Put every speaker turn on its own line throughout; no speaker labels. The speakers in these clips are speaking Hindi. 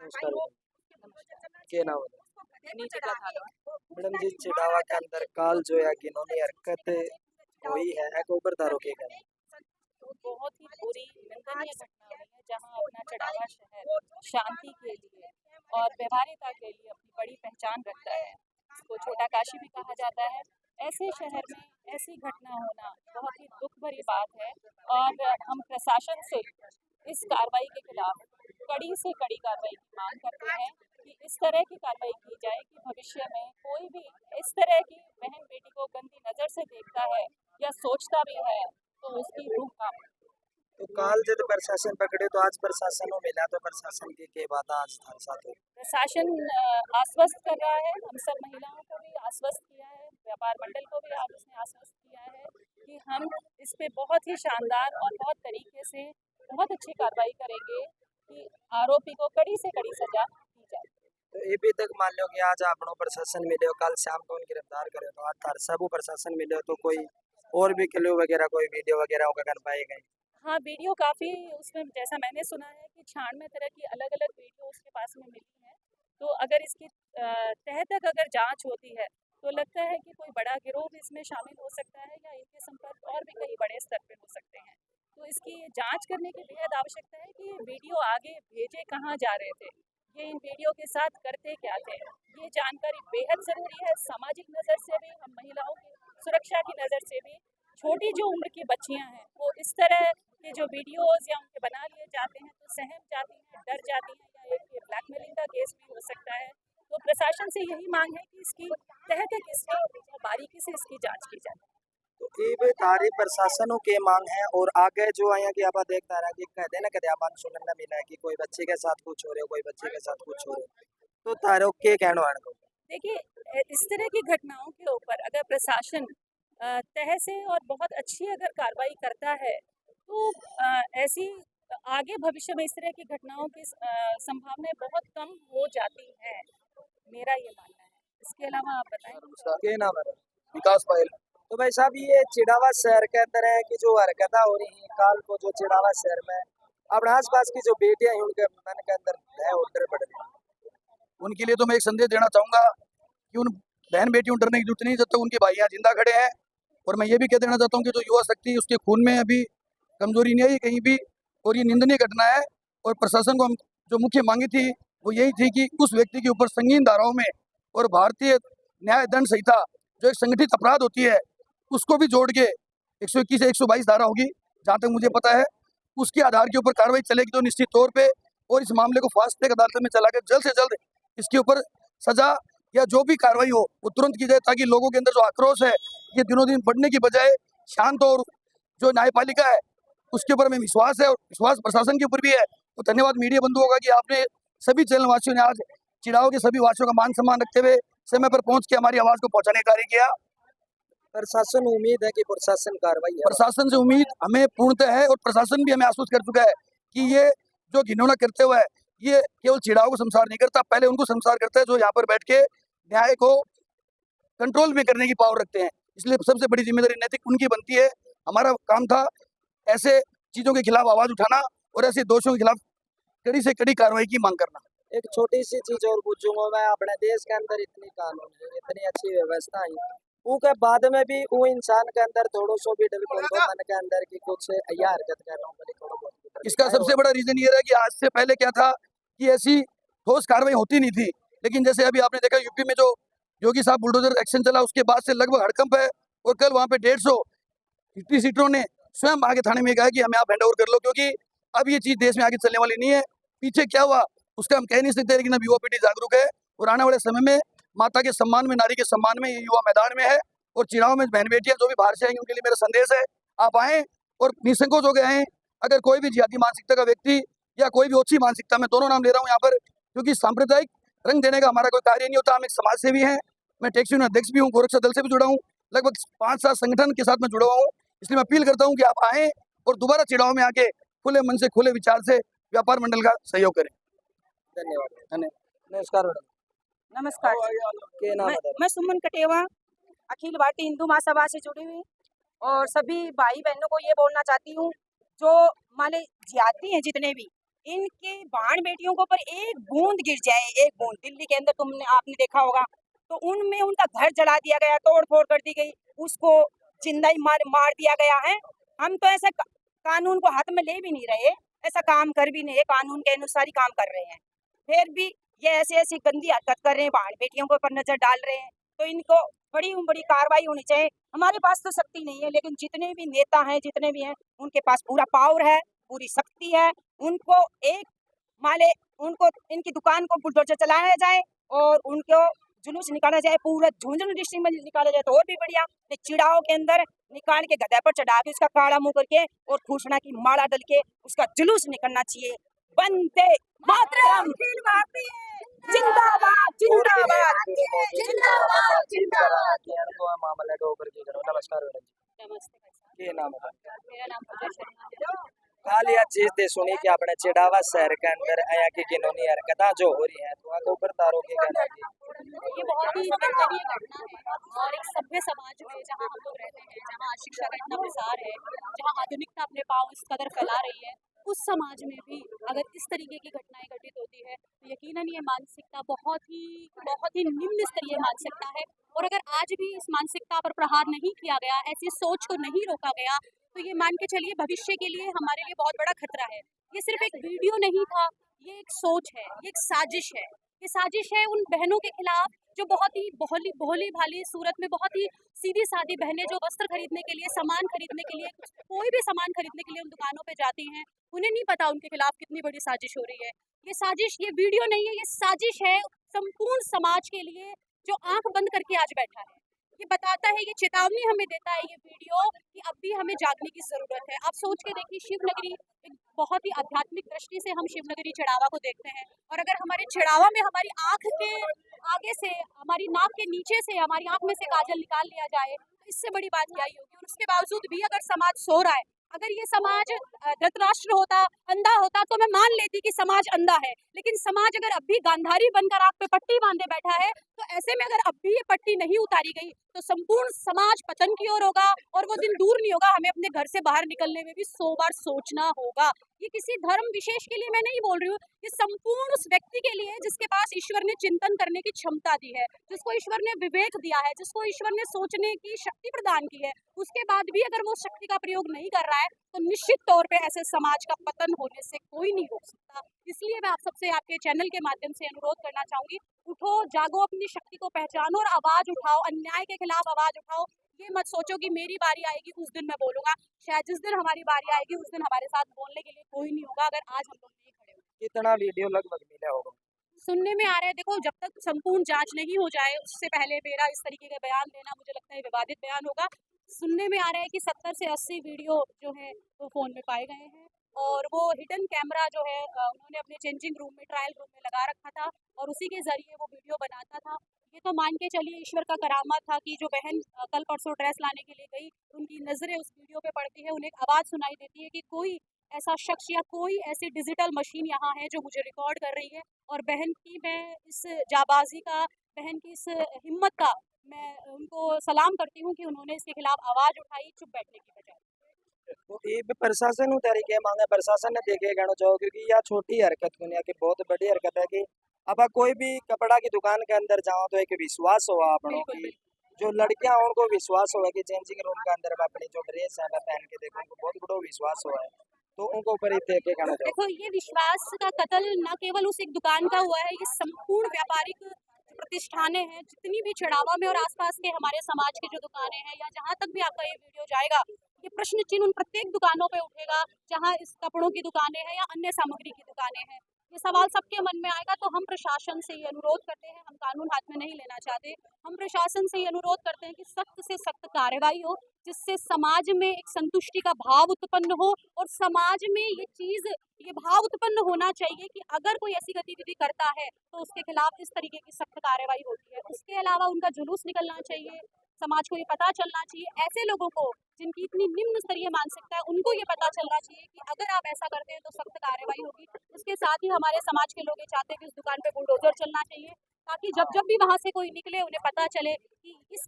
नमस्कार के नाम है
नीचे का था
मैडम जी चिड़ावा के अंदर काल जो है घिनौनी हरकत हुई है गोबरदारों के घर
तो बहुत ही बुरी निंदनीय घटना हुई है जहां अपना चढ़ावा शहर शांति के लिए और व्यवहारिता के लिए अपनी बड़ी पहचान रखता है। इसको छोटा काशी भी कहा जाता है। ऐसे शहर में ऐसी घटना होना बहुत ही दुख भरी बात है और हम प्रशासन से इस कार्रवाई के खिलाफ कड़ी से कड़ी कार्रवाई की मांग करते हैं कि इस तरह की कार्रवाई की जाए कि भविष्य में कोई भी इस तरह की बहन बेटी को गंदी नज़र से देखता है या सोचता भी है तो उसकी रूह कांपे।
तो काल जब प्रशासन पकड़े तो आज प्रशासन को मिला तो प्रशासन के बाद आज था साथ
प्रशासन आश्वस्त कर रहा है, हम सब महिलाओं को भी आश्वस्त किया है, व्यापार मंडल को भी आज उसने आश्वस्त किया है कि हम इस पे बहुत ही शानदार और बहुत तरीके से बहुत अच्छी कार्रवाई करेंगे कि आरोपी को कड़ी से कड़ी सजा दी जाए।
तो ये भी तक मान लो कि आज आपनो प्रशासन मिले कल शाम को उन्हें गिरफ्तार करे तो आज तार सब प्रशासन मिले तो कोई और भी क्लू वगैरह कोई वीडियो वगैरह होगा कर पाए गए।
हाँ, वीडियो काफ़ी उसमें जैसा मैंने सुना है कि 96 तरह की अलग-अलग वीडियो उसके पास में मिली हैं। तो अगर इसकी तह तक अगर जांच होती है तो लगता है कि कोई बड़ा गिरोह भी इसमें शामिल हो सकता है या इनके संपर्क और भी कई बड़े स्तर पे हो सकते हैं। तो इसकी जांच करने की बेहद आवश्यकता है कि ये वीडियो आगे भेजे कहाँ जा रहे थे, ये इन वीडियो के साथ करते क्या थे। ये जानकारी बेहद ज़रूरी है सामाजिक नज़र से भी, हम महिलाओं की सुरक्षा की नज़र से भी। छोटी जो उम्र की बच्चियां हैं वो इस तरह के जो वीडियोस या उनके बना लिए जाते हैं तो सहम जाती हैं, डर जाती हैं या एक ब्लैकमेलिंग का केस भी हो सकता है। तो प्रशासन से यही मांग है कि इसकी तह तक इसकी बारीकी से इसकी जांच की जाए।
तो ये भी तारी प्रशासनों के मांग है और आगे जो आया कि आप देखता रहा कि कहते ना कदे अपन सुनने मिला है कि कोई बच्चे के साथ कुछ हो रहे हो कोई बच्चे के साथ कुछ हो रहे हो तो तारों के कहना को
देखिए इस तरह की घटनाओं के ऊपर अगर प्रशासन तह से और बहुत अच्छी अगर कार्रवाई करता है तो ऐसी आगे भविष्य में इस तरह की घटनाओं की संभावनाएं बहुत कम हो जाती हैं, मेरा ये मानना है। इसके अलावा आप बताएं।
के नाम है विकास पायल। तो भाई साहब ये चिड़ावा शहर के अंदर है कि जो हरकतें हो रही है काल को जो चिड़ावा शहर में अपने आस पास की जो बेटियां हैं उनके मन के अंदर है और डर बढ़ रही है।
उनके लिए तो मैं एक संदेश देना चाहूंगा कि उन बहन बेटियों डरने की जरूरत नहीं जब तक उनके भाई यहाँ जिंदा खड़े हैं। और मैं ये भी कह देना चाहता हूँ कि जो युवा शक्ति उसके खून में अभी कमजोरी नहीं आई कहीं भी और ये निंदनीय घटना है। और प्रशासन को हम जो मुख्य मांगी थी वो यही थी कि उस व्यक्ति के ऊपर संगीन धाराओं में और भारतीय न्याय दंड संहिता जो एक संगठित अपराध होती है उसको भी जोड़ के 121 से 122 धारा होगी जहाँ तक मुझे पता है उसके आधार के ऊपर कार्रवाई चलेगी तो निश्चित तौर पे और इस मामले को फास्ट ट्रैक अदालत में चला के जल्द से जल्द इसके ऊपर सजा या जो भी कार्रवाई हो वो तुरंत की जाए ताकि लोगों के अंदर जो आक्रोश है ये दिनों दिन बढ़ने की बजाय शांत और जो न्यायपालिका है उसके ऊपर हमें विश्वास है और विश्वास प्रशासन के ऊपर भी है। तो धन्यवाद मीडिया बंधुओं का कि आपने सभी चैनल वासियों ने आज चिड़ाव के सभी वासियों का मान सम्मान रखते हुए समय पर पहुंच के हमारी आवाज को पहुंचाने का कार्य किया।
प्रशासन उम्मीद है कि प्रशासन कार्रवाई
प्रशासन से उम्मीद हमें पूर्णतः है और प्रशासन भी हमें आश्वस्त कर चुका है कि ये जो घिनौना करते हुए ये केवल चिड़ाव को संसार नहीं करता, पहले उनको संसार करता है जो यहाँ पर बैठ के न्याय को कंट्रोल में करने की पावर रखते हैं। इसलिए सबसे बड़ी जिम्मेदारी नैतिक उनकी बनती है। हमारा काम था ऐसे चीजों के खिलाफ आवाज उठाना और ऐसे दोषों के खिलाफ कड़ी से कड़ी कार्रवाई की मांग करना।
एक छोटी सी चीज और पूछूंगा मैं अपने देश के अंदर इतनी कानून है इतनी अच्छी व्यवस्था है उसके बाद में भी वो इंसान के अंदर थोड़ा सो भी डर मन के अंदर की कुछ या हरकत करना थोड़ा
इसका सबसे बड़ा रीजन ये रहा कि आज से पहले क्या था कि ऐसी ठोस कार्रवाई होती नहीं थी। लेकिन जैसे अभी आपने देखा यूपी में जो योगी साहब बुलडोजर एक्शन चला उसके बाद से लगभग हड़कंप है और कल वहाँ पे 150 सीटरों ने स्वयं आगे थाने में कहा कि हमें आप हैंड ओवर कर लो क्योंकि अब ये चीज देश में आगे चलने वाली नहीं है। पीछे क्या हुआ उसका हम कह नहीं सकते लेकिन अब युवा पीढ़ी जागरूक है और आने वाले समय में माता के सम्मान में नारी के सम्मान में ये युवा मैदान में है। और चिड़ाव में बहन बेटियां जो भी बाहर से आएंगी उनके लिए मेरा संदेश है आप आए और निसंकोच हो गए आए। अगर कोई भी जिहादी मानसिकता का व्यक्ति या कोई भी ओछी मानसिकता मैं दोनों नाम ले रहा हूँ यहाँ पर क्योंकि सांप्रदायिक रंग देने का हमारा कोई कार्य नहीं होता। हम एक समाज सेवी हैं, मैं टैक्सी यूनियन अध्यक्ष भी हूँ, गोरक्षा दल से भी जुड़ा हूँ, लगभग 5-7 संगठन के साथ मैं जुड़ा हुआ हूँ। इसलिए मैं अपील करता हूँ कि आप आए और दोबारा चिड़ाव में आके खुले मन से खुले विचार से व्यापार मंडल का सहयोग करें।
धन्यवाद। नमस्कार मैडम।
नमस्कार मैं सुमन कटेवा अखिल भारतीय हिंदू महासभा से जुड़ी हुई और सभी भाई बहनों को ये बोलना चाहती हूँ जो माले जिहादी हैं जितने भी
इनके बहन बेटियों के ऊपर एक बूंद गिर जाए, एक बूंद, दिल्ली के अंदर आपने देखा होगा, तो उनमें उनका घर जला दिया गया, तोड़ फोड़ कर दी गई, उसको जिंदा ही मार दिया गया है। हम तो ऐसा कानून को हाथ में ले भी नहीं रहे, ऐसा काम कर भी नहीं, कानून के अनुसार ही काम कर रहे हैं, फिर भी ये ऐसी ऐसी गंदी हरकत कर रहे हैं, बहन बेटियों के ऊपर नजर डाल रहे हैं। तो इनको बड़ी बड़ी कार्रवाई होनी चाहिए। हमारे पास तो शक्ति नहीं है, लेकिन जितने भी नेता हैं, जितने भी हैं, उनके पास पूरा पावर है, पूरी शक्ति है। उनको एक माले उनको इनकी दुकान को बुलडोजर चलाया जाए और उनको जुलूस निकाला जाए, पूरा झुंझुनू डिस्ट्रिक्ट में निकाला जाए तो और भी बढ़िया। चिड़ाओं के अंदर निकाल के गधे पर चढ़ा के उसका काला मुंह करके और घोषणा की माला डल के उसका जुलूस निकलना चाहिए। वंदे मातरम, जिंदाबाद जिंदाबाद जिंदाबाद जिंदाबाद।
तो मामले के ऊपर की करो। नमस्कार मैडम जी,
नमस्ते भाई साहब,
ये नाम है
मेरा नाम पूजा शर्मा है।
हाल या चीज दे सुनी कि अपने चिड़ावा शहर के अंदर आया की गिनौनी हरकतां जो हो रही है, तो आपके ऊपर तारों की कहना है कि
ये बहुत ही दंडनीय घटना है और एक सभ्य समाज में जहाँ हम लोग रहते हैं, जहाँ शिक्षा का इतना प्रसार है, जहाँ आधुनिकता अपने पाँव इस कदर फैला रही है, उस समाज में भी अगर इस तरीके की घटनाएं घटित होती है तो यकीनन ये मानसिकता बहुत ही निम्न स्तरीय मानसिकता है। और अगर आज भी इस मानसिकता पर प्रहार नहीं किया गया, ऐसी सोच को नहीं रोका गया, तो ये मान के चलिए भविष्य के लिए हमारे लिए बहुत बड़ा खतरा है। ये सिर्फ एक वीडियो नहीं था, ये एक सोच है, ये एक साजिश है। ये साजिश है उन बहनों के खिलाफ जो बहुत ही भोली भाली सूरत में, बहुत ही सीधी सादी बहनें जो वस्त्र खरीदने के लिए, सामान खरीदने के लिए, कोई भी सामान खरीदने के लिए उन दुकानों पे जाती हैं, उन्हें नहीं पता उनके खिलाफ कितनी बड़ी साजिश हो रही है। ये साजिश, ये वीडियो नहीं है, ये साजिश है संपूर्ण समाज के लिए जो आंख बंद करके आज बैठा है। ये बताता है, ये चेतावनी हमें देता है ये वीडियो कि अब भी हमें जागने की जरूरत है। आप सोच के देखिए, शिवनगरी एक बहुत ही आध्यात्मिक दृष्टि से हम शिवनगरी चढ़ावा को देखते हैं, और अगर हमारे चढ़ावा में हमारी आंख के आगे से, हमारी नाक के नीचे से, हमारी आंख में से काजल निकाल लिया जाए, तो इससे बड़ी बात क्या ही होगी। और उसके बावजूद भी अगर समाज सो रहा है, अगर ये समाज धृतराष्ट्र होता, अंधा होता, तो मैं मान लेती कि समाज अंधा है, लेकिन समाज अगर अब भी गांधारी बनकर आंख पे पट्टी बांधे बैठा है, तो ऐसे में अगर अब भी ये पट्टी नहीं उतारी गई तो संपूर्ण समाज पतन की ओर होगा, और वो दिन दूर नहीं होगा, हमें अपने घर से बाहर निकलने में भी 100 बार सोचना होगा। ये किसी धर्म विशेष के लिए मैं नहीं बोल रही हूँ, ये संपूर्ण उस व्यक्ति के लिए जिसके पास ईश्वर ने चिंतन करने की क्षमता दी है, जिसको ईश्वर ने विवेक दिया है, जिसको ईश्वर ने सोचने की शक्ति प्रदान की है, उसके बाद भी अगर वो शक्ति का प्रयोग नहीं कर रहा है, तो निश्चित तौर पे ऐसे समाज का पतन होने से कोई नहीं रोक सकता। इसलिए मैं आप सबसे, आपके चैनल के माध्यम से अनुरोध करना चाहूंगी, उठो, जागो, अपनी शक्ति को पहचानो और आवाज उठाओ, अन्याय के खिलाफ आवाज उठाओ। ये मत सोचो कि मेरी बारी आएगी उस दिन मैं बोलूंगा, शायद जिस दिन हमारी बारी आएगी उस दिन हमारे साथ बोलने के लिए कोई नहीं होगा, अगर आज हम लोग नहीं खड़े होंगे।
कितना वीडियो लगभग मिला होगा?
सुनने में आ रहा है, देखो जब तक संपूर्ण जांच नहीं हो जाए उससे पहले मेरा इस तरीके का बयान देना मुझे लगता है विवादित बयान होगा। सुनने में आ रहा है कि 70 से 80 वीडियो जो है वो फोन में पाए गए हैं, और वो हिडन कैमरा जो है उन्होंने अपने चेंजिंग रूम में, ट्रायल रूम में लगा रखा था, और उसी के जरिए वो वीडियो बनाता था। ये तो मान के चलिए ईश्वर का करामा था कि जो बहन कल परसों ड्रेस लाने के लिए गई, उनकी नजरें उस वीडियो पे पड़ती है, उन्हें एक आवाज सुनाई देती है कि कोई ऐसा शख्स या कोई ऐसी डिजिटल मशीन यहाँ है जो मुझे रिकॉर्ड कर रही है। और बहन की मैं इस जाबाजी का, बहन की इस हिम्मत का मैं उनको सलाम करती हूँ कि उन्होंने इसके खिलाफ आवाज उठाई, चुप बैठने की बजाय।
तो ये भी प्रशासन उ तरीके मांगे, प्रशासन ने देखे कहना चाहो, क्योंकि यह छोटी हरकत दुनिया की बहुत बड़ी हरकत है कि अब कोई भी कपड़ा की दुकान के अंदर जाओ तो एक विश्वास हुआ अपनों
बिल्कुल
की, जो लड़कियां हैं उनको विश्वास हुआ कि चेंजिंग रूम के अंदर अपनी जो ड्रेस है वह पहन के देखो, उनको बहुत बड़ा विश्वास हुआ है, तो उनको ऊपर ही देख के कहना चाहो।
देखो, ये विश्वास का कत्ल न केवल उस एक दुकान का हुआ है, ये संपूर्ण व्यापारिक प्रतिष्ठानें हैं, जितनी भी चढ़ावा में और आसपास के हमारे समाज की जो दुकानें हैं, या जहाँ तक भी आपका ये वीडियो जाएगा, ये प्रश्न चिन्ह उन प्रत्येक दुकानों पे उठेगा जहाँ इस कपड़ों की दुकानें हैं या अन्य सामग्री की दुकानें हैं। ये सवाल सबके मन में आएगा, तो हम प्रशासन से ये अनुरोध करते हैं, हम कानून हाथ में नहीं लेना चाहते, हम प्रशासन से ये अनुरोध करते हैं कि सख्त से सख्त कार्रवाई हो, जिससे समाज में एक संतुष्टि का भाव उत्पन्न हो, और समाज में ये भाव उत्पन्न होना चाहिए कि अगर कोई ऐसी गतिविधि करता है तो उसके खिलाफ इस तरीके की सख्त कार्रवाई होती है। उसके अलावा उनका जुलूस निकलना चाहिए, समाज को ये पता चलना चाहिए, ऐसे लोगों को जिनकी इतनी निम्न स्तरीय मानसिकता है, उनको ये पता चलना चाहिए कि अगर आप ऐसा करते हैं तो सख्त कार्रवाई होगी। इसके साथ ही हमारे समाज के लोग ये चाहते हैं कि उस दुकान पे बुलडोजर चलना चाहिए, ताकि जब जब भी वहां से कोई निकले उन्हें पता चले कि इस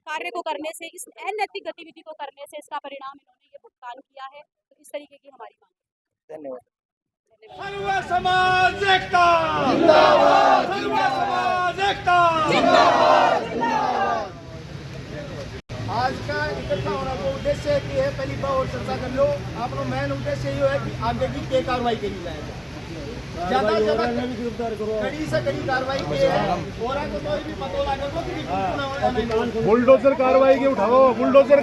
कार्य को करने से, इस अनैतिक गतिविधि को करने से इसका परिणाम इन्होंने ये भुगतान किया है। तो इस तरीके की हमारी मांग है।
धन्यवाद।
सर्व समाज एकता जिंदाबाद, सर्व समाज एकता जिंदाबाद। आज का इकट्ठा होने का उद्देश्य की है, पहली बार और चर्चा कर लो। आपका मेन उद्देश्य ये है कि आगे की क्या कार्रवाई करी जाए, ज्यादा से ज्यादा कड़ी से कड़ी कार्रवाई की है। और को तो भी पता लगा बुलडोजर कार्रवाई की उठाओ, बुलडोजर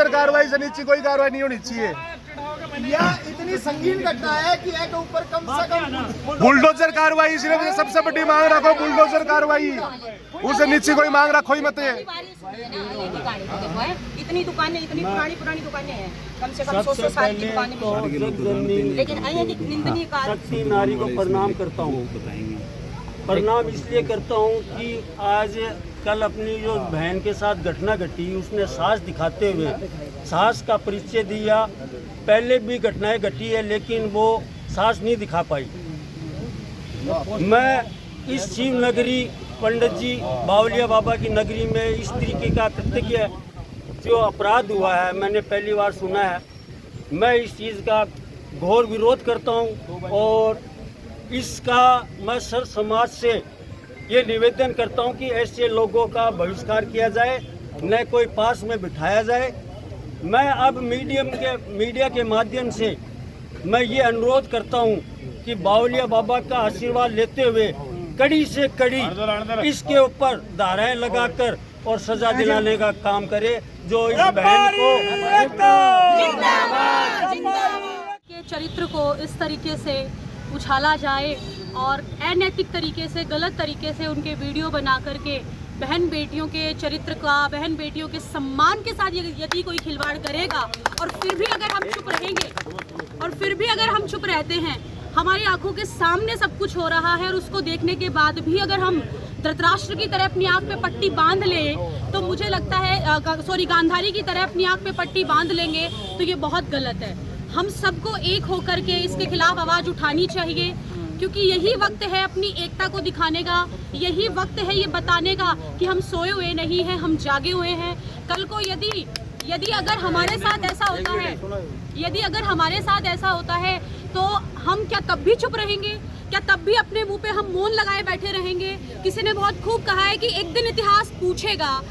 कार्रवाई से नीचे कोई कार्रवाई नहीं होनी चाहिए। यह इतनी संगीन घटना है कि एक ऊपर कम से कम बुलडोजर कार्रवाई, सिर्फ सबसे बड़ी मांग रखो बुलडोजर कार्रवाई, उससे नीचे कोई मांग रखो ही मत है।
इतनी दुकानें, इतनी पुरानी दुकानें हैं, कम से कम 100 साल की दुकानें, लेकिन निंदनीय कार्य।
शक्ति नारी को प्रणाम करता हूँ। प्रणाम इसलिए करता हूँ कि आज कल अपनी जो बहन के साथ घटना घटी, उसने साहस दिखाते हुए साहस का परिचय दिया। पहले भी घटनाएं घटी है लेकिन वो साहस नहीं दिखा पाई। मैं इस शिव नगरी पंडित जी बावलिया बाबा की नगरी में इस तरीके का कृत्य जो अपराध हुआ है, मैंने पहली बार सुना है। मैं इस चीज़ का घोर विरोध करता हूँ और इसका मैं सर समाज से ये निवेदन करता हूँ कि ऐसे लोगों का बहिष्कार किया जाए, न कोई पास में बिठाया जाए। मैं अब मीडिया के माध्यम से मैं ये अनुरोध करता हूँ कि बावलिया बाबा का आशीर्वाद लेते हुए कड़ी से कड़ी इसके ऊपर धाराएं लगाकर और सजा दिलाने का काम करे, जो इस बहन को
के चरित्र को इस तरीके से उछाला जाए और अनैतिक तरीके से, गलत तरीके से उनके वीडियो बना करके बहन बेटियों के चरित्र का, बहन बेटियों के सम्मान के साथ यदि कोई खिलवाड़ करेगा और फिर भी अगर हम चुप रहेंगे और फिर भी अगर हम चुप रहते हैं, हमारी आंखों के सामने सब कुछ हो रहा है और उसको देखने के बाद भी अगर हम धृतराष्ट्र की तरह अपनी आंख पे पट्टी बांध लें, तो मुझे लगता है गांधारी की तरह अपनी आंख पे पट्टी बांध लेंगे तो ये बहुत गलत है। हम सबको एक होकर के इसके खिलाफ आवाज़ उठानी चाहिए, क्योंकि यही वक्त है अपनी एकता को दिखाने का, यही वक्त है ये बताने का कि हम सोए हुए नहीं हैं, हम जागे हुए हैं। कल को यदि अगर हमारे साथ ऐसा होता है, यदि अगर हमारे साथ ऐसा होता है तो हम क्या तब भी चुप रहेंगे? क्या तब भी अपने मुंह पे हम मौन लगाए बैठे रहेंगे? किसी ने बहुत खूब कहा है कि एक दिन इतिहास पूछेगा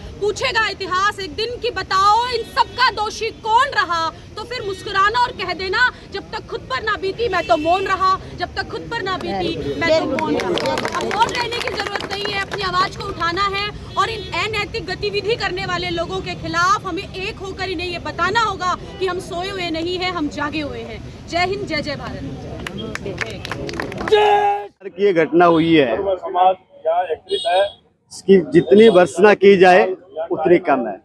इतिहास एक दिन कि बताओ इन सब का दोषी कौन रहा। तो फिर मुस्कुराना और कह देना जब तक खुद पर ना बीती मैं तो मौन रहा, जब तक खुद पर ना बीती मैं तो मौन रहा। अब मौन रहने की जरूरत नहीं है, अपनी आवाज को उठाना है और इन अनैतिक गतिविधि करने वाले लोगों के खिलाफ हमें एक होकर इन्हें ये बताना होगा कि हम सोए हुए नहीं हैं, हम जागे हुए हैं। जय हिंद, जय जय भारत।
ये घटना हुई है, इसकी जितनी भर्त्सना की जाए उतनी कम है।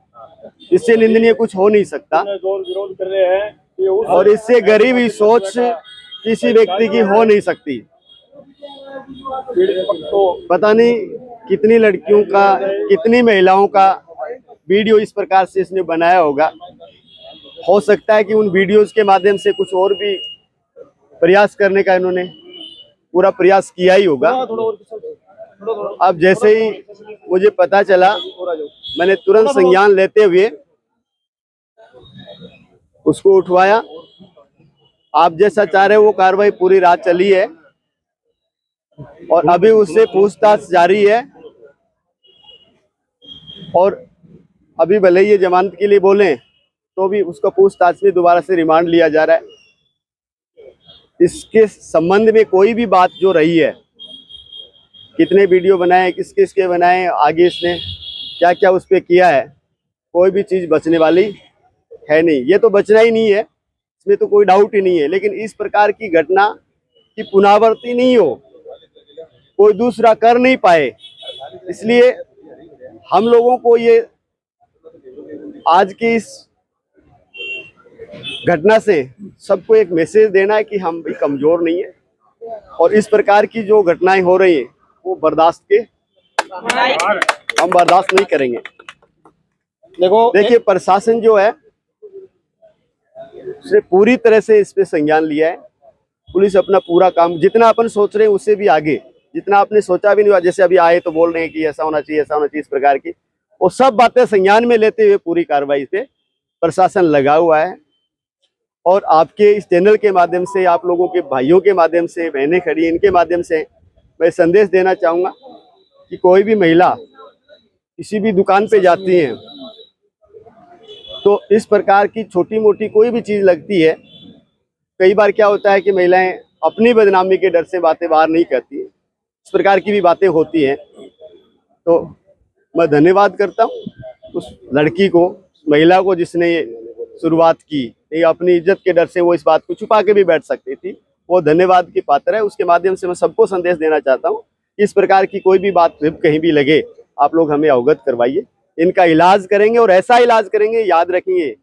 इससे निंदनीय कुछ हो नहीं सकता और इससे गरीबी सोच किसी व्यक्ति की हो नहीं सकती। पता नहीं कितनी लड़कियों का, कितनी महिलाओं का वीडियो इस प्रकार से इसने बनाया होगा। हो सकता है कि उन वीडियोस के माध्यम से कुछ और भी प्रयास करने का इन्होंने पूरा प्रयास किया ही होगा। अब जैसे ही मुझे पता चला, मैंने तुरंत संज्ञान लेते हुए उसको उठवाया। आप जैसा चाह रहे हो वो कार्रवाई पूरी रात चली है और अभी उससे पूछताछ जारी है और अभी भले ये जमानत के लिए बोले तो भी उसका पूछताछ में दोबारा से रिमांड लिया जा रहा है। इसके संबंध में कोई भी बात जो रही है, कितने वीडियो बनाए, किस किस के बनाए, आगे इसने क्या क्या उस पर किया है, कोई भी चीज़ बचने वाली है नहीं। ये तो बचना ही नहीं है, इसमें तो कोई डाउट ही नहीं है। लेकिन इस प्रकार की घटना की पुनरावृत्ति नहीं हो, कोई दूसरा कर नहीं पाए, इसलिए हम लोगों को ये आज की इस घटना से सबको एक मैसेज देना है कि हम भी कमजोर नहीं है और इस प्रकार की जो घटनाएं हो रही हैं वो हम बर्दाश्त नहीं करेंगे। देखिए प्रशासन जो है उसने पूरी तरह से इस पे संज्ञान लिया है। पुलिस अपना पूरा काम, जितना अपन सोच रहे हैं उससे भी आगे, जितना आपने सोचा भी नहीं हुआ, जैसे अभी आए तो बोल रहे हैं कि ऐसा होना चाहिए, ऐसा होना चाहिए, इस प्रकार की वो सब बातें संज्ञान में लेते हुए पूरी कार्रवाई पे प्रशासन लगा हुआ है और आपके इस चैनल के माध्यम से, आप लोगों के भाइयों के माध्यम से, बहनें खड़ी इनके माध्यम से मैं संदेश देना चाहूँगा कि कोई भी महिला किसी भी दुकान पे जाती है तो इस प्रकार की छोटी मोटी कोई भी चीज़ लगती है, कई बार क्या होता है कि महिलाएं अपनी बदनामी के डर से बातें बाहर नहीं करती, इस प्रकार की भी बातें होती हैं। तो मैं धन्यवाद करता हूँ उस लड़की को, महिला को, जिसने ये शुरुआत की। ये अपनी इज्जत के डर से वो इस बात को छुपा के भी बैठ सकती थी, वो धन्यवाद की पात्र है। उसके माध्यम से मैं सबको संदेश देना चाहता हूँ, इस प्रकार की कोई भी बात कहीं भी लगे आप लोग हमें अवगत करवाइए, इनका इलाज करेंगे और ऐसा इलाज करेंगे, याद रखेंगे,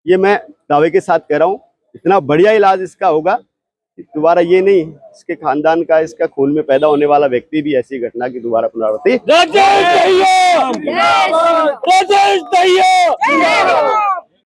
ये मैं दावे के साथ कह रहा हूँ, इतना बढ़िया इलाज इसका होगा कि दोबारा ये नहीं, इसके खानदान का, इसका खून में पैदा होने वाला व्यक्ति भी ऐसी घटना की दोबारा पुनरावृत्ति